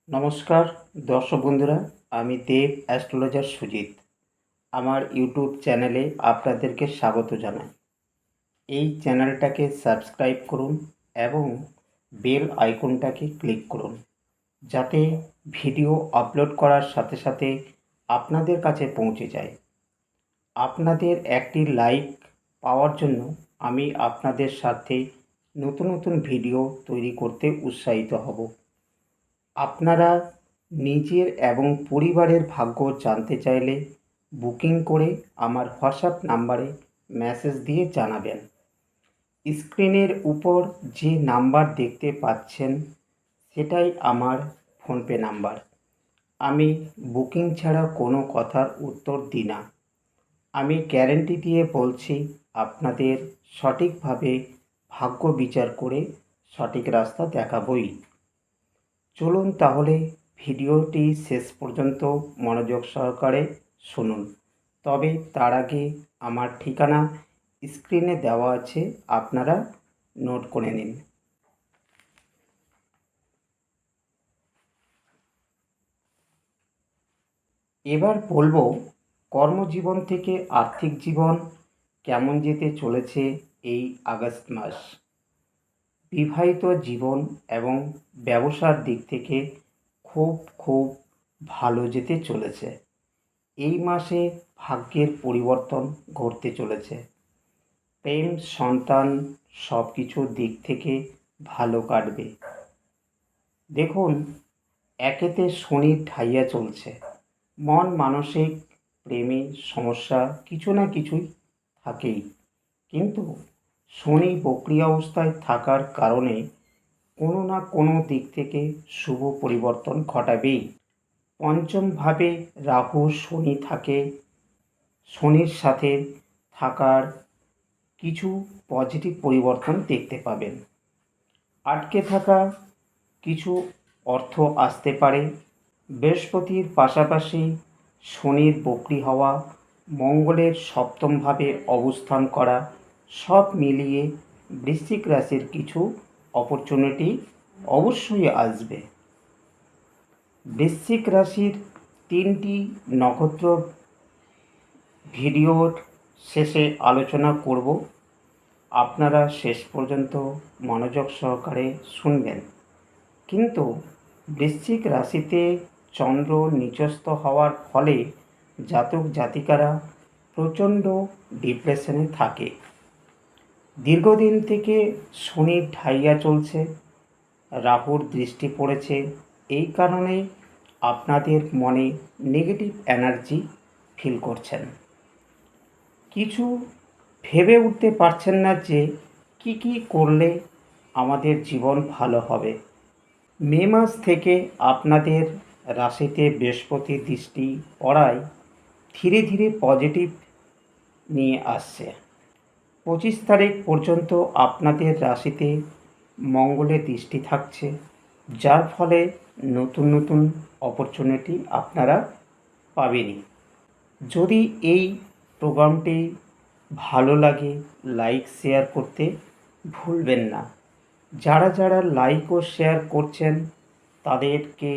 নমস্কার দর্শক বন্ধুরা, আমি দেব অ্যাস্ট্রোলজার সুজিত। আমার ইউটিউব চ্যানেলে আপনাদেরকে স্বাগত জানাই। এই চ্যানেলটাকে সাবস্ক্রাইব করুন এবং বেল আইকনটাকে ক্লিক করুন, যাতে ভিডিও আপলোড করার সাথে সাথে আপনাদের কাছে পৌঁছে যায়। আপনাদের একটি লাইক পাওয়ার জন্য আমি আপনাদের সাথে নতুন নতুন ভিডিও তৈরি করতে উৎসাহিত হব। আপনারা নিজের এবং পরিবারের ভাগ্য জানতে চাইলে বুকিং করে আমার হোয়াটসঅ্যাপ নাম্বারে মেসেজ দিয়ে জানাবেন। স্ক্রিনের উপর যে নাম্বার দেখতে পাচ্ছেন সেটাই আমার ফোনপে নাম্বার। আমি বুকিং ছাড়া কোনো কথার উত্তর দিই না। আমি গ্যারেন্টি দিয়ে বলছি, আপনাদের সঠিকভাবে ভাগ্য বিচার করে সঠিক রাস্তা দেখাবই। চলুন তাহলে ভিডিওটি শেষ পর্যন্ত মনোযোগ সহকারে শুনুন। তবে তার আগে আমার ঠিকানা স্ক্রিনে দেওয়া আছে, আপনারা নোট করে নিন। এবার বলবো কর্মজীবন থেকে আর্থিক জীবন কেমন যেতে চলেছে এই আগস্ট মাস। বিবাহিত জীবন এবং ব্যবসার দিক থেকে খুব খুব ভালো যেতে চলেছে। এই মাসে ভাগ্যের পরিবর্তন ঘটতে চলেছে। প্রেম, সন্তান সব কিছুর দিক থেকে ভালো কাটবে। দেখুন, একেতে শনির ঢাইয়া চলছে। মন মানসিক প্রেমে সমস্যা কিছু না কিছুই থাকেই, কিন্তু শনি বক্রী অবস্থায় থাকার কারণে কোনো না কোনো দিক থেকে শুভ পরিবর্তন ঘটাবেই। পঞ্চমভাবে রাহু শনি থাকে। শনির সাথে থাকার কিছু পজিটিভ পরিবর্তন দেখতে পাবেন। আটকে থাকা কিছু অর্থ আসতে পারে। বৃহস্পতির পাশাপাশি শনির বক্রী হওয়া, মঙ্গলের সপ্তমভাবে অবস্থান করা, সব মিলিয়ে বৃশ্চিক রাশির কিছু অপরচুনিটি অবশ্যই আসবে। বৃশ্চিক রাশির 3টি নক্ষত্র ভিডিওর শেষে আলোচনা করব। আপনারা শেষ পর্যন্ত মনোযোগ সহকারে শুনবেন। কিন্তু বৃশ্চিক রাশিতে চন্দ্র নিচস্থ হওয়ার ফলে জাতক জাতিকারা প্রচণ্ড ডিপ্রেশনে থাকে। দীর্ঘদিন থেকে শনির ঢাইয়া চলছে, রাহুর দৃষ্টি পড়েছে। এই কারণে আপনাদের মনে নেগেটিভ এনার্জি ফিল করছেন। কিছু ভেবে উঠতে পারছেন না যে কি করলে আমাদের জীবন ভালো হবে। মে মাস থেকে আপনাদের রাশিতে বৃহস্পতির দৃষ্টি পড়ায় ধীরে ধীরে পজিটিভ নিয়ে আসছে। 25 তারিখ পর্যন্ত আপনাদের রাশিতে মঙ্গলের দৃষ্টি থাকছে, যার ফলে নতুন নতুন অপরচুনিটি আপনারা পাবেনই। যদি এই প্রোগ্রামটি ভালো লাগে, লাইক শেয়ার করতে ভুলবেন না। যারা যারা লাইক ও শেয়ার করছেন তাদেরকে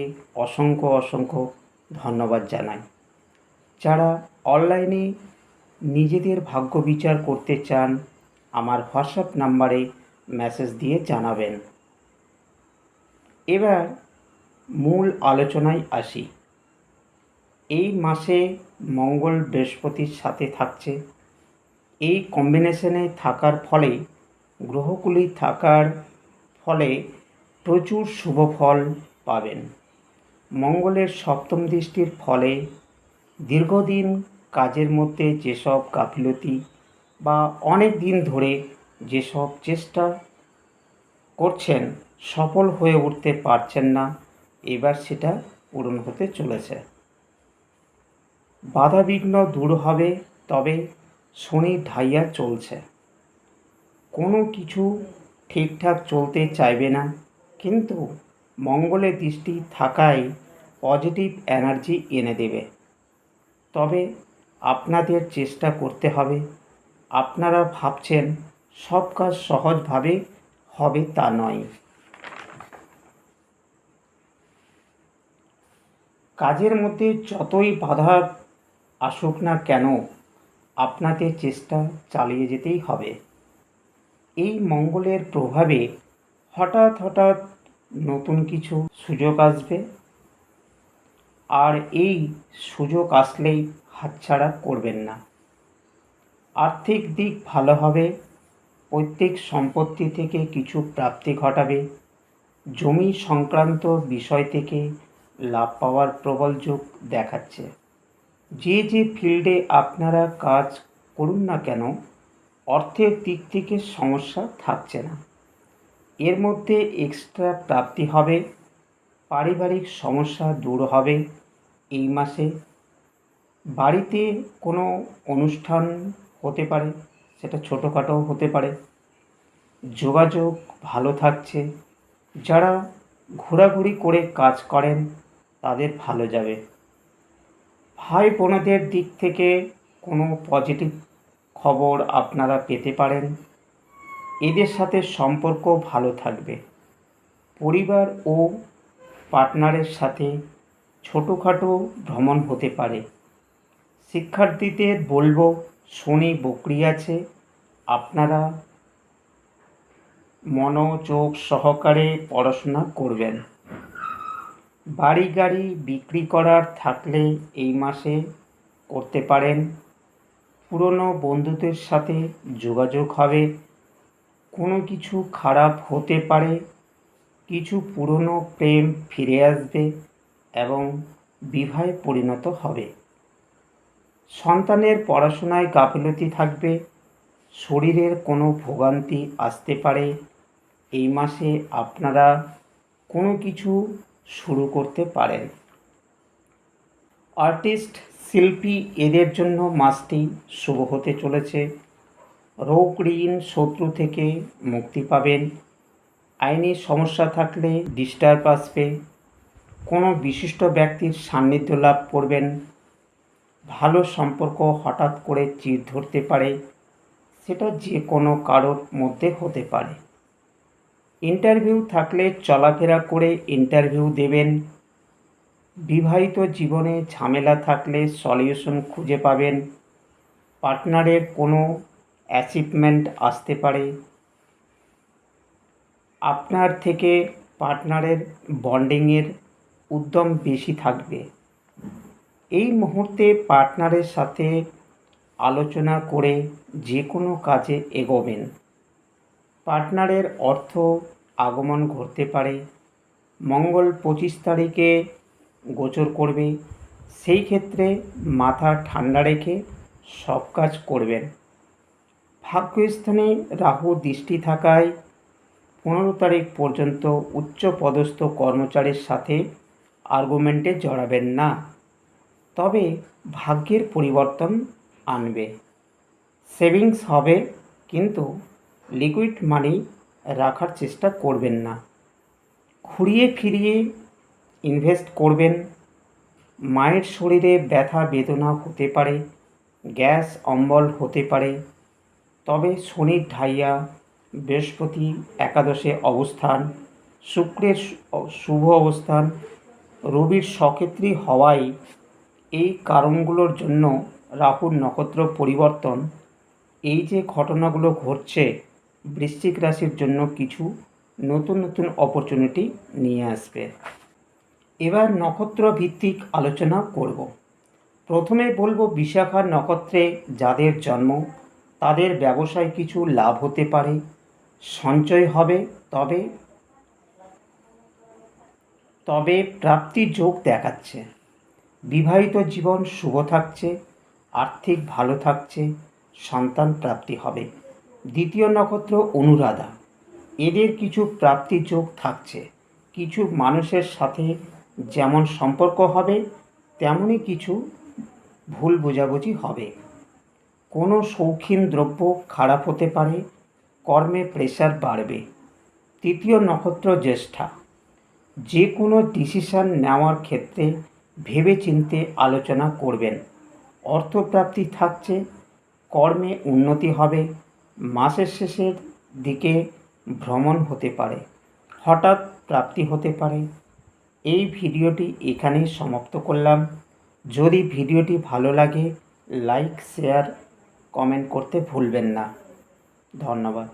অসংখ্য অসংখ্য ধন্যবাদ জানাই। যারা অনলাইনে নিজেদের ভাগ্য বিচার করতে চান, আমার হোয়াটসঅ্যাপ নাম্বারে মেসেজ দিয়ে জানাবেন। এবার মূল আলোচনায় আসি। এই মাসে মঙ্গল বৃহস্পতির সাথে থাকছে। এই কম্বিনেশনে থাকার ফলে, গ্রহগুলি থাকার ফলে প্রচুর শুভ ফল পাবেন। মঙ্গলের সপ্তম দৃষ্টির ফলে দীর্ঘদিন কাজের মধ্যে যেসব গাফিলতি বা অনেক দিন ধরে যেসব চেষ্টা করছেন সফল হয়ে উঠতে পারছেন না, এবার সেটা পূরণ হতে চলেছে। বাধাবিঘ্ন দূর হবে। তবে শনি ঢাইয়া চলছে, কোনো কিছু ঠিকঠাক চলতে চাইবে না, কিন্তু মঙ্গলের দৃষ্টি থাকায় পজিটিভ এনার্জি এনে দেবে। তবে আপনাদের চেষ্টা করতে হবে। আপনারা ভাবছেন সব কাজ সহজভাবে হবে, তা নয়। কাজের মধ্যে যতই বাধা আসুক না কেন আপনাদের চেষ্টা চালিয়ে যেতেই হবে। এই মঙ্গলের প্রভাবে হঠাৎ হঠাৎ নতুন কিছু সুযোগ আসবে, আর এই সুযোগ আসলেই হাতছাড়া করবেন না। আর্থিক দিক ভালো হবে, পৈতৃক সম্পত্তি থেকে কিছু প্রাপ্তি ঘটাবে, জমি সংক্রান্ত বিষয় থেকে লাভ পাওয়ার প্রবল যোগ দেখাচ্ছে। যে যে ফিল্ডে আপনারা কাজ করুন না কেন অর্থের দিক থেকে সমস্যা থাকছে না। এর মধ্যে এক্সট্রা প্রাপ্তি হবে, পারিবারিক সমস্যা দূর হবে। এই মাসে বাড়িতে কোনো অনুষ্ঠান হতে পারে, সেটা ছোটোখাটোও হতে পারে। যোগাযোগ ভালো থাকছে। যারা ঘোরাঘুরি করে কাজ করেন তাদের ভালো যাবে। ভাই বোনেদের দিক থেকে কোনো পজিটিভ খবর আপনারা পেতে পারেন। এদের সাথে সম্পর্ক ভালো থাকবে। পরিবার ও পার্টনারের সাথে ছোটোখাটো ভ্রমণ হতে পারে। শিক্ষার্থীদের বলবো, শনি বকরি আছে, আপনারা মনোযোগ সহকারে পড়াশোনা করবেন। বাড়ি গাড়ি বিক্রি করার থাকলে এই মাসে করতে পারেন। পুরনো বন্ধুদের সাথে যোগাযোগ হবে। কোনো কিছু খারাপ হতে পারে, কিছু পুরনো প্রেম ফিরে আসবে এবং বিবাহে পরিণত হবে। সন্তানের পড়াশোনায় গাফিলতি থাকবে। শরীরের কোনো ভোগান্তি আসতে পারে। এই মাসে আপনারা কোনো কিছু শুরু করতে পারেন। আর্টিস্ট, শিল্পী এদের জন্য মাসটি শুভ হতে চলেছে। রোগ ঋণ শত্রু থেকে মুক্তি পাবেন। আইনি সমস্যা থাকলে ডিস্টার্ব আসবে। কোনো বিশিষ্ট ব্যক্তির সান্নিধ্য লাভ করবেন। ভালো সম্পর্ক হঠাৎ করে চির ধরতে পারে, সেটা যে কোনো কারোর মধ্যে হতে পারে। ইন্টারভিউ থাকলে চলাফেরা করে ইন্টারভিউ দেবেন। বিবাহিত জীবনে ঝামেলা থাকলে সলিউশন খুঁজে পাবেন। পার্টনারের কোনো অ্যাচিভমেন্ট আসতে পারে। আপনার থেকে পার্টনারের বন্ডিংয়ের উদ্যম বেশি থাকবে। এই মুহূর্তে পার্টনারের সাথে আলোচনা করে যে কোনো কাজে এগোবেন। পার্টনারের অর্থ আগমন ঘটতে পারে। মঙ্গল 25 তারিখে গোচর করবে, সেই ক্ষেত্রে মাথা ঠান্ডা রেখে সব কাজ করবেন। ভাগ্যস্থানে রাহু দৃষ্টি থাকায় 15 তারিখ পর্যন্ত উচ্চপদস্থ কর্মচারীর সাথে আর্গুমেন্টে জড়াবেন না, তবে ভাগ্যের পরিবর্তন আনবে। সেভিংস হবে, কিন্তু লিকুইড মানি রাখার চেষ্টা করবেন না। ঘুরিয়ে ফিরিয়ে ইনভেস্ট করবেন। মায়ের শরীরে ব্যথা বেদনা হতে পারে, গ্যাস অম্বল হতে পারে, তবে শনির ঢাইয়া, বৃহস্পতি একাদশে অবস্থান, শুক্রের শুভ অবস্থান, রবির সক্ষেত্রী হওয়ায় এই কারণগুলোর জন্য রাহুর নক্ষত্র পরিবর্তন, এই যে ঘটনাগুলো ঘটছে বৃশ্চিক রাশির জন্য কিছু নতুন নতুন অপরচুনিটি নিয়ে আসবে। এবার নক্ষত্র ভিত্তিক আলোচনা করব। প্রথমে বলবো, বিশাখা নক্ষত্রে যাদের জন্ম তাদের ব্যবসায় কিছু লাভ হতে পারে, সঞ্চয় হবে, তবে প্রাপ্তির যোগ দেখাচ্ছে। বিবাহিত জীবন শুভ থাকছে, আর্থিক ভালো থাকছে, সন্তান প্রাপ্তি হবে। দ্বিতীয় নক্ষত্র অনুরাধা, এদের কিছু প্রাপ্তি যোগ থাকছে। কিছু মানুষের সাথে যেমন সম্পর্ক হবে তেমনই কিছু ভুল বোঝাবুঝি হবে। কোনো শৌখিন দ্রব্য খারাপ হতে পারে, কর্মে প্রেশার বাড়বে। তৃতীয় নক্ষত্র জ্যেষ্ঠা, যে কোনো ডিসিশন নেওয়ার ক্ষেত্রে ভেবেচিন্তে আলোচনা করবেন। অর্থপ্রাপ্তি থাকছে, কর্মে উন্নতি হবে। মাসের শেষের দিকে ভ্রমণ হতে পারে, হঠাৎ প্রাপ্তি হতে পারে। এই ভিডিওটি এখানেই সমাপ্ত করলাম। যদি ভিডিওটি ভালো লাগে লাইক শেয়ার কমেন্ট করতে ভুলবেন না। ধন্যবাদ।